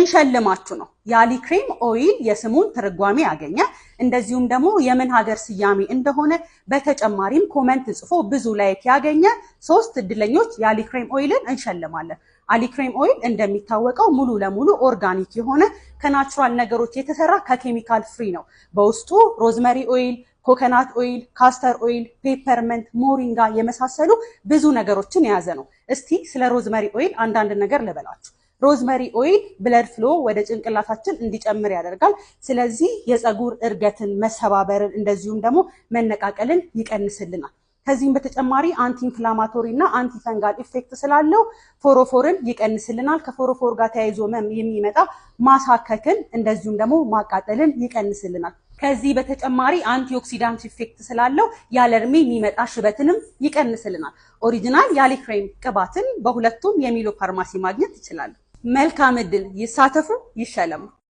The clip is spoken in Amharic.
ልንሸልማችሁ ነው። ያሊ ክሬም ኦይል የስሙን ትርጓሜ ያገኘ እንደዚሁም ደግሞ የምን ሀገር ስያሜ እንደሆነ በተጨማሪም ኮሜንት ጽፎ ብዙ ላይክ ያገኘ 3 እድለኞች ያሊ ክሬም ኦይልን እንሸልማለን። አሊ ክሬም ኦይል እንደሚታወቀው ሙሉ ለሙሉ ኦርጋኒክ የሆነ ከናቹራል ነገሮች የተሰራ ከኬሚካል ፍሪ ነው። በውስጡ ሮዝመሪ ኦይል፣ ኮኮናት ኦይል፣ ካስተር ኦይል፣ ፔፐርመንት፣ ሞሪንጋ የመሳሰሉ ብዙ ነገሮችን የያዘ ነው። እስቲ ስለ ሮዝመሪ ኦይል አንዳንድ ነገር ልበላችሁ። ሮዝመሪ ኦይል ብለድ ፍሎ ወደ ጭንቅላታችን እንዲጨምር ያደርጋል። ስለዚህ የፀጉር እርገትን፣ መሰባበርን እንደዚሁም ደግሞ መነቃቀልን ይቀንስልናል። ከዚህም በተጨማሪ አንቲ ኢንፍላማቶሪ እና አንቲ ፈንጋል ኢፌክት ስላለው ፎሮፎርን ይቀንስልናል። ከፎሮፎር ጋር ተያይዞ የሚመጣ ማሳከክን እንደዚሁም ደግሞ ማቃጠልን ይቀንስልናል። ከዚህ በተጨማሪ አንቲኦክሲዳንት ኢፌክት ስላለው ያለ እድሜ የሚመጣ ሽበትንም ይቀንስልናል። ኦሪጂናል ያሊ ክሬም ቅባትን በሁለቱም የሚሎ ፋርማሲ ማግኘት ይችላሉ። መልካም እድል፣ ይሳተፉ፣ ይሸለሙ።